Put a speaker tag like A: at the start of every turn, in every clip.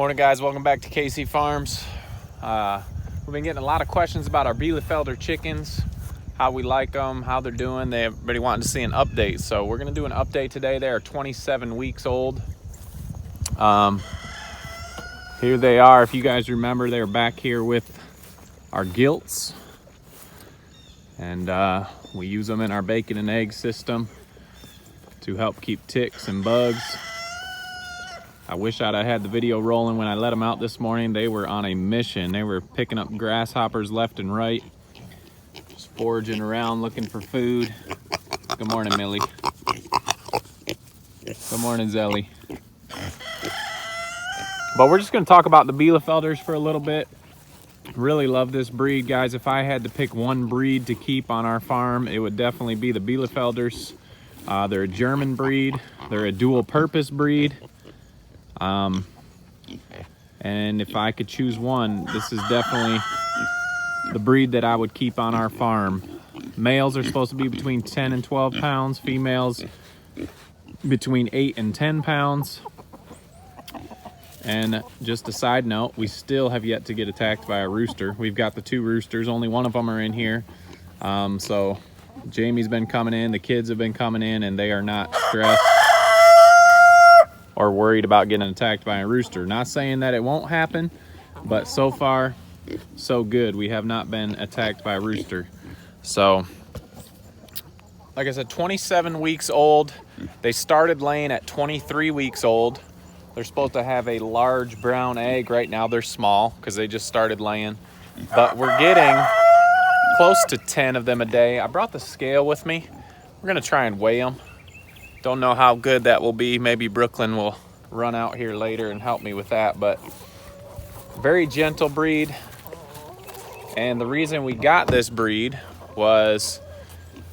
A: Morning guys, welcome back to KC Farms. We've been getting a lot of questions about our Bielefelder chickens, how we like them, how they're doing. Everybody wanting to see an update, so we're going to do an update today. They are 27 weeks old. Here they are. If you guys remember, they're back here with our gilts, and we use them in our bacon and egg system to help keep ticks and bugs. I wish I'd have had the video rolling when I let them out this morning. They were on a mission. They were picking up grasshoppers left and right, just foraging around looking for food. Good morning, Millie. Good morning, Zelly. But we're just going to talk about the Bielefelders for a little bit. Really love this breed, guys. If I had to pick one breed to keep on our farm, it would definitely be the Bielefelders. They're a German breed. They're a dual purpose breed. And if I could choose one, this is definitely the breed that I would keep on our farm. Males are supposed to be between 10 and 12 pounds, females between 8 and 10 pounds. And just a side note, we still have yet to get attacked by a rooster. We've got the 2 roosters, only one of them are in here. So Jamie's been coming in, the kids have been coming in, and they are not stressed or worried about getting attacked by a rooster. Not saying that it won't happen, but so far, so good. We have not been attacked by a rooster. So, like I said, 27 weeks old. They started laying at 23 weeks old. They're supposed to have a large brown egg. Right now they're small because they just started laying. But we're getting close to 10 of them a day. I brought the scale with me. We're gonna try and weigh them. Don't know how good that will be. Maybe Brooklyn will run out here later and help me with that, but very gentle breed. And the reason we got this breed was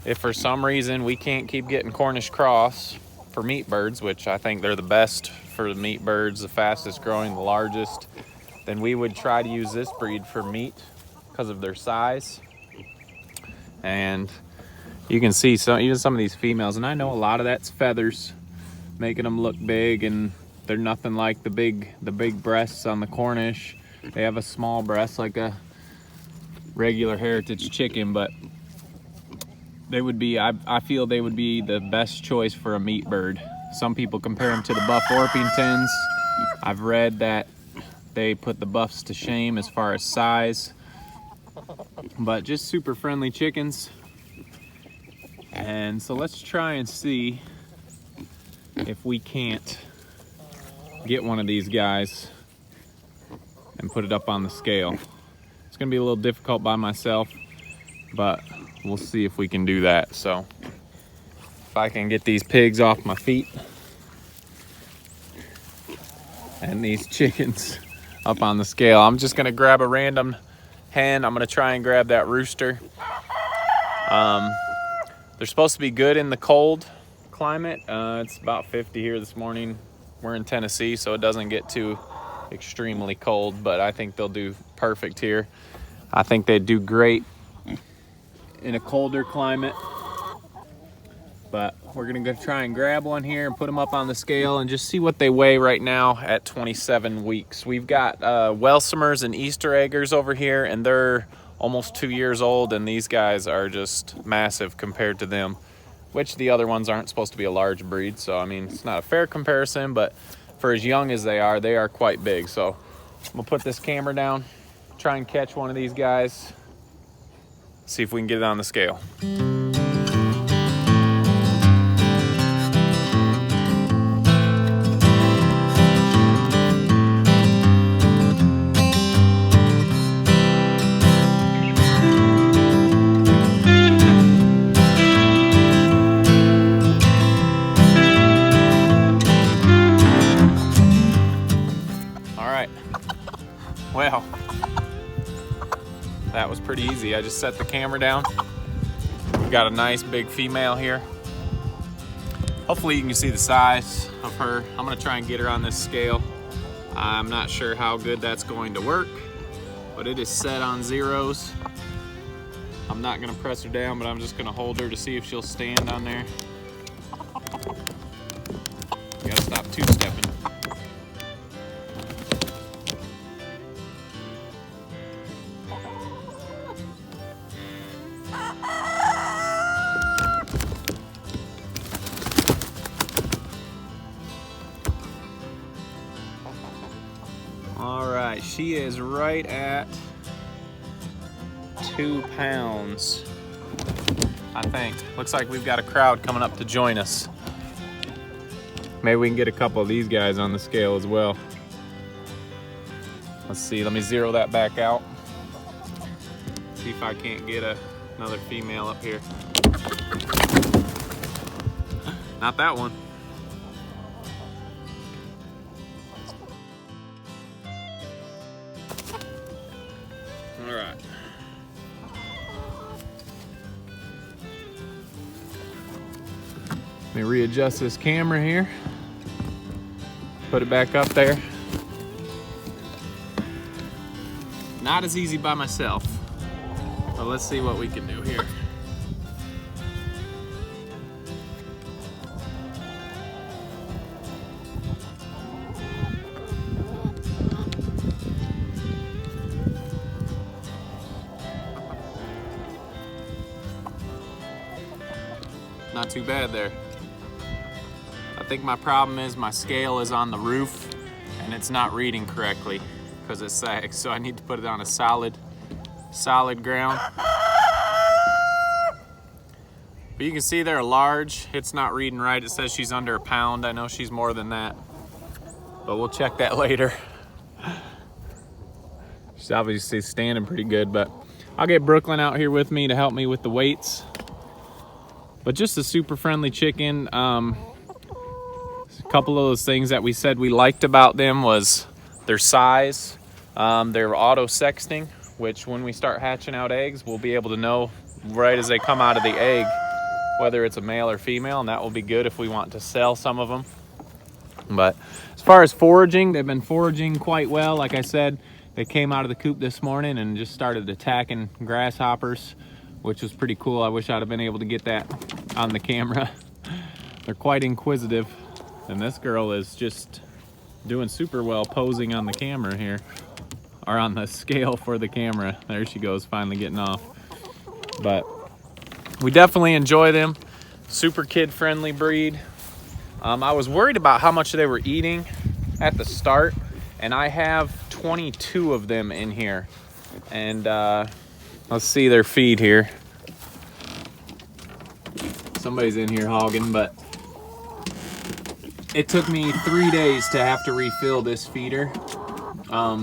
A: if for some reason we can't keep getting Cornish cross for meat birds, which I think they're the best for the meat birds, the fastest growing, the largest, then we would try to use this breed for meat because of their size. And you can see even some of these females, and I know a lot of that's feathers making them look big, and they're nothing like the big breasts on the Cornish. They have a small breast like a regular heritage chicken, but they would be, I feel they would be the best choice for a meat bird. Some people compare them to the Buff Orpingtons. I've read that they put the buffs to shame as far as size, but just super friendly chickens. And so let's try and see if we can't get one of these guys and put it up on the scale. It's gonna be a little difficult by myself, but we'll see if we can do that. So if I can get these pigs off my feet and these chickens up on the scale, I'm just gonna grab a random hen. I'm gonna try and grab that rooster. They're supposed to be good in the cold climate. It's about 50 here this morning. We're in Tennessee, so it doesn't get too extremely cold, but I think they'll do perfect here. I think they'd do great in a colder climate. But we're gonna go try and grab one here and put them up on the scale and just see what they weigh right now at 27 weeks. We've got Welsumers and Easter eggers over here, and they're almost 2 years old, and these guys are just massive compared to them, which the other ones aren't supposed to be a large breed. So I mean, it's not a fair comparison, but for as young as they are quite big. So I'm gonna put this camera down, try and catch one of these guys, see if we can get it on the scale. Well, that was pretty easy. I just set the camera down. We've got a nice big female here. Hopefully you can see the size of her. I'm gonna try and get her on this scale. I'm not sure how good that's going to work, but it is set on zeros. I'm not gonna press her down, but I'm just gonna hold her to see if she'll stand on there. You gotta stop two-stepping. All right, she is right at 2 pounds, I think. Looks like we've got a crowd coming up to join us. Maybe we can get a couple of these guys on the scale as well. Let's see, let me zero that back out. See if I can't get another female up here. Not that one. All right. Let me readjust this camera here. Put it back up there. Not as easy by myself, but let's see what we can do here. Not too bad there. I think my problem is my scale is on the roof and it's not reading correctly because it sags, so I need to put it on a solid ground. But you can see they're large. It's not reading right. It says she's under a pound. I know she's more than that, but we'll check that later. She's obviously standing pretty good, but I'll get Brooklyn out here with me to help me with the weights. But just a super friendly chicken. A couple of those things that we said we liked about them was their size. They're auto sexting, which when we start hatching out eggs, we'll be able to know right as they come out of the egg whether it's a male or female, and that will be good if we want to sell some of them. But as far as foraging, they've been foraging quite well. Like I said, they came out of the coop this morning and just started attacking grasshoppers, which was pretty cool. I wish I'd have been able to get that on the camera. They're quite inquisitive, and this girl is just doing super well posing on the camera here, or on the scale for the camera. There she goes, finally getting off. But we definitely enjoy them. Super kid-friendly breed. I was worried about how much they were eating at the start, and I have 22 of them in here. And let's see their feed here. Somebody's in here hogging, but it took me 3 days to have to refill this feeder.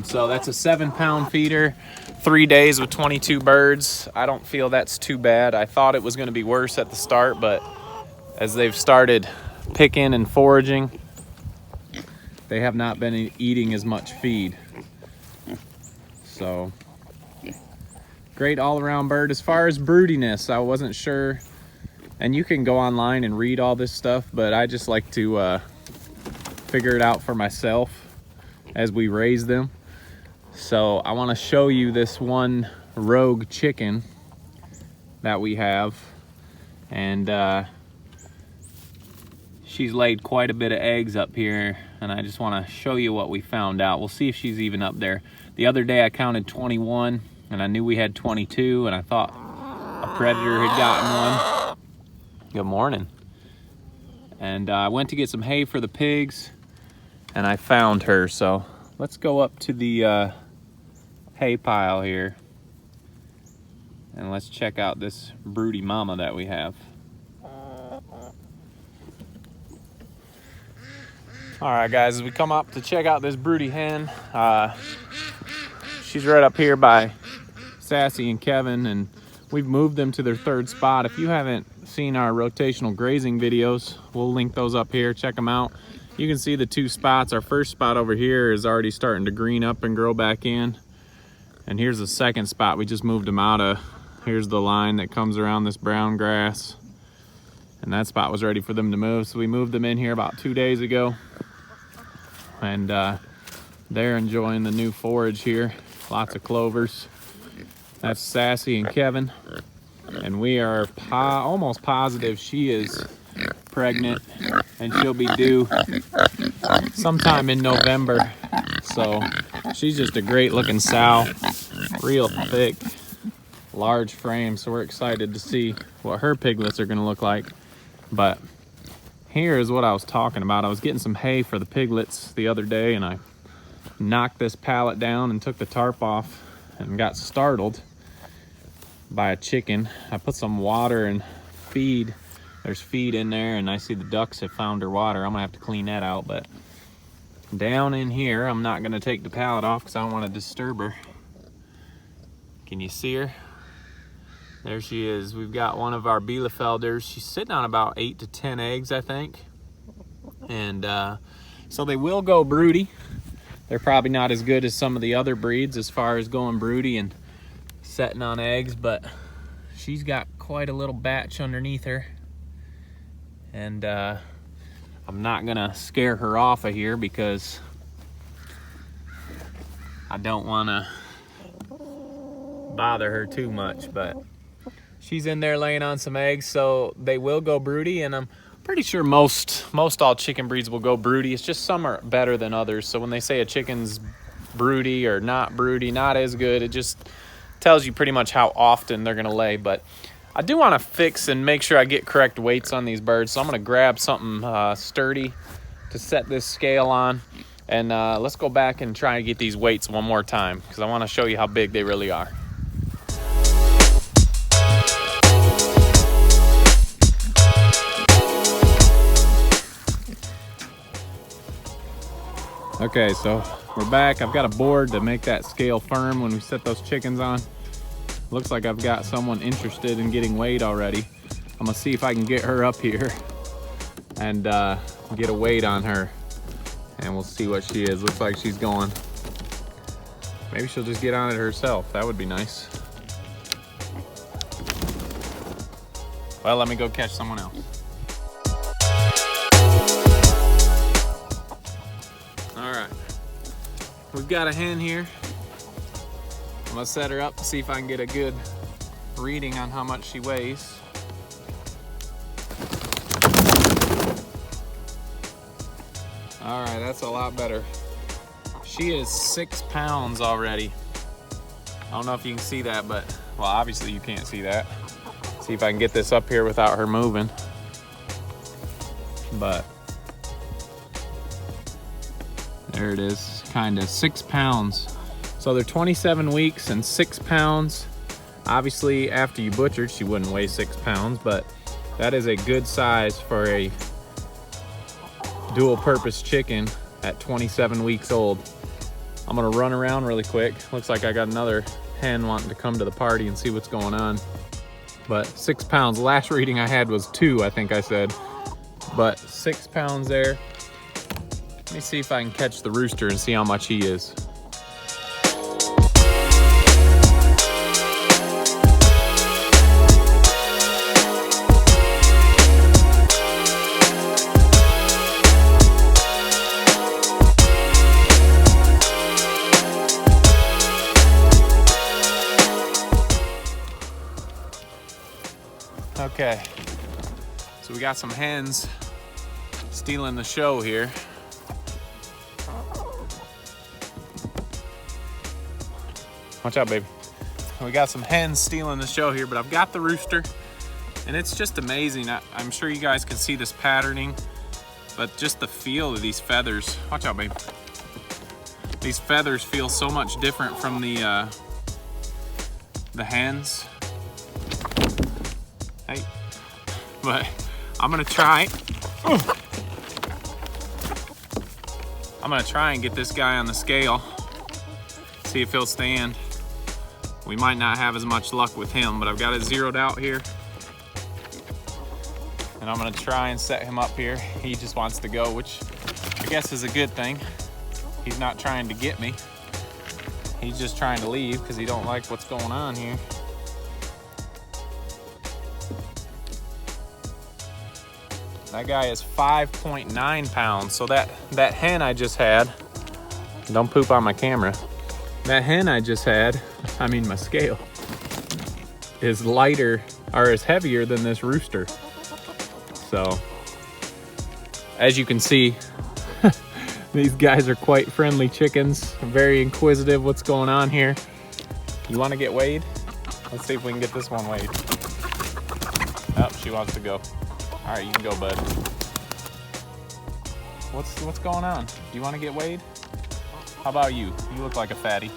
A: So that's a 7-pound feeder, 3 days with 22 birds. I don't feel that's too bad. I thought it was going to be worse at the start, but as they've started picking and foraging, they have not been eating as much feed. So great all-around bird. As far as broodiness, I wasn't sure, and you can go online and read all this stuff, but I just like to figure it out for myself as we raise them. So I want to show you this one rogue chicken that we have, and she's laid quite a bit of eggs up here, and I just want to show you what we found out. We'll see if she's even up there. The other day I counted 21, and I knew we had 22, and I thought a predator had gotten one. Good morning. And I went to get some hay for the pigs, and I found her. So let's go up to the hay pile here, and let's check out this broody mama that we have. All right, guys, as we come up to check out this broody hen, she's right up here by Sassy and Kevin, and we've moved them to their third spot. If you haven't seen our rotational grazing videos, we'll link those up here. Check them out. You can see the two spots. Our first spot over here is already starting to green up and grow back in. And here's the second spot we just moved them out of. Here's the line that comes around this brown grass. And that spot was ready for them to move. So we moved them in here about 2 days ago. And they're enjoying the new forage here. Lots of clovers. That's Sassy and Kevin. And we are almost positive she is pregnant, and she'll be due sometime in November. So she's just a great looking sow, real thick. large frame, so we're excited to see what her piglets are gonna look like. But here is what I was talking about. I was getting some hay for the piglets the other day, and I knocked this pallet down and took the tarp off and got startled by a chicken. I put some water and feed. There's feed in there, and I see the ducks have found her water. I'm gonna have to clean that out, but down in here, I'm not gonna take the pallet off because I don't want to disturb her. Can you see her? There she is. We've got one of our Bielefelders. She's sitting on about 8 to 10 eggs, I think. And so they will go broody. They're probably not as good as some of the other breeds as far as going broody and setting on eggs, but she's got quite a little batch underneath her. And I'm not gonna scare her off of here because I don't wanna bother her too much, but she's in there laying on some eggs, so they will go broody, and I'm pretty sure most all chicken breeds will go broody. It's just some are better than others. So when they say a chicken's broody or not broody, not as good, it just tells you pretty much how often they're gonna lay. But I do want to fix and make sure I get correct weights on these birds, so I'm gonna grab something sturdy to set this scale on, and let's go back and try and get these weights one more time because I want to show you how big they really are. Okay, so we're back. I've got a board to make that scale firm when we set those chickens on. Looks like I've got someone interested in getting weighed already. I'm gonna see if I can get her up here and get a weight on her, and we'll see what she is. Looks like she's going. Maybe she'll just get on it herself. That would be nice. Well, let me go catch someone else. We've got a hen here. I'm gonna set her up and see if I can get a good reading on how much she weighs. All right, that's a lot better. She is 6 pounds already. I don't know if you can see that, but, well, obviously you can't see that. See if I can get this up here without her moving. But there it is, kind of 6 pounds. So they're 27 weeks and 6 pounds. Obviously, after you butchered, she wouldn't weigh 6 pounds, but that is a good size for a dual purpose chicken at 27 weeks old. I'm gonna run around really quick. Looks like I got another hen wanting to come to the party and see what's going on. But 6 pounds, last reading I had was 2, I think I said. But 6 pounds there. Let me see if I can catch the rooster and see how much he is. Okay, so we got some hens stealing the show here. Watch out, baby. We got some hens stealing the show here, but I've got the rooster, and it's just amazing. I'm sure you guys can see this patterning, but just the feel of these feathers. Watch out, baby. These feathers feel so much different from the hens. Hey, but I'm gonna try. I'm gonna try and get this guy on the scale, see if he'll stand. We might not have as much luck with him, but I've got it zeroed out here. And I'm gonna try and set him up here. He just wants to go, which I guess is a good thing. He's not trying to get me. He's just trying to leave because he don't like what's going on here. That guy is 5.9 pounds. So that hen I just had, don't poop on my camera. That hen I just had, I mean my scale, is lighter or is heavier than this rooster. So, as you can see, these guys are quite friendly chickens, very inquisitive what's going on here. You want to get weighed? Let's see if we can get this one weighed. Oh, she wants to go. All right, you can go, bud. What's going on? Do you want to get weighed? How about you? You look like a fatty.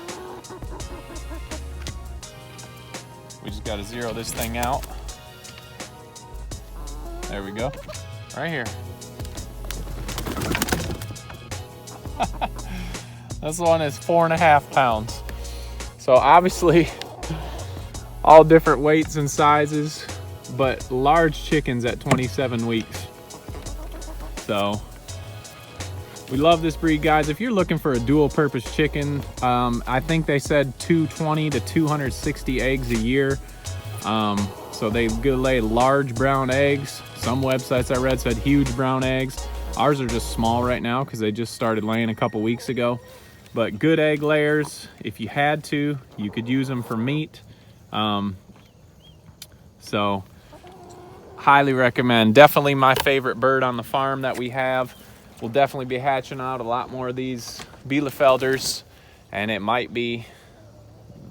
A: We just got to zero this thing out. There we go. Right here. This one is 4.5 pounds. So obviously all different weights and sizes, but large chickens at 27 weeks. So we love this breed, guys. If you're looking for a dual purpose chicken, I think they said 220 to 260 eggs a year. So they lay large brown eggs. Some websites I read said huge brown eggs. Ours are just small right now because they just started laying a couple weeks ago. But good egg layers. If you had to, you could use them for meat. So highly recommend. Definitely my favorite bird on the farm that we have. We'll definitely be hatching out a lot more of these Bielefelders, and it might be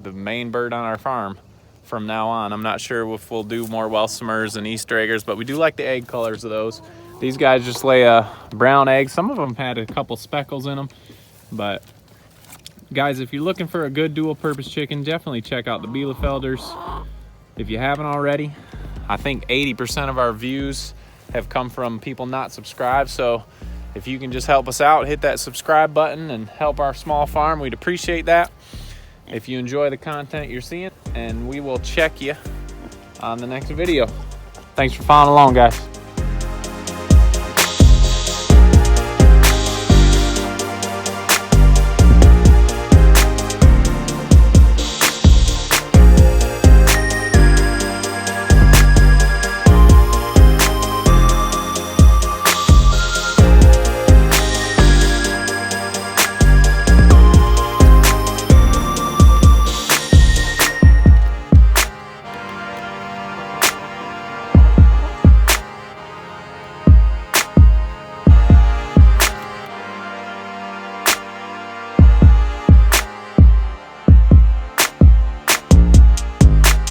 A: the main bird on our farm from now on. I'm not sure if we'll do more Welsumers and Easter eggers, but we do like the egg colors of those. These guys just lay a brown egg. Some of them had a couple speckles in them, but guys, if you're looking for a good dual purpose chicken, definitely check out the Bielefelders. If you haven't already, I think 80% of our views have come from people not subscribed. So if you can just help us out, hit that subscribe button and help our small farm, we'd appreciate that. If you enjoy the content you're seeing, and we will check you on the next video. Thanks for following along, guys.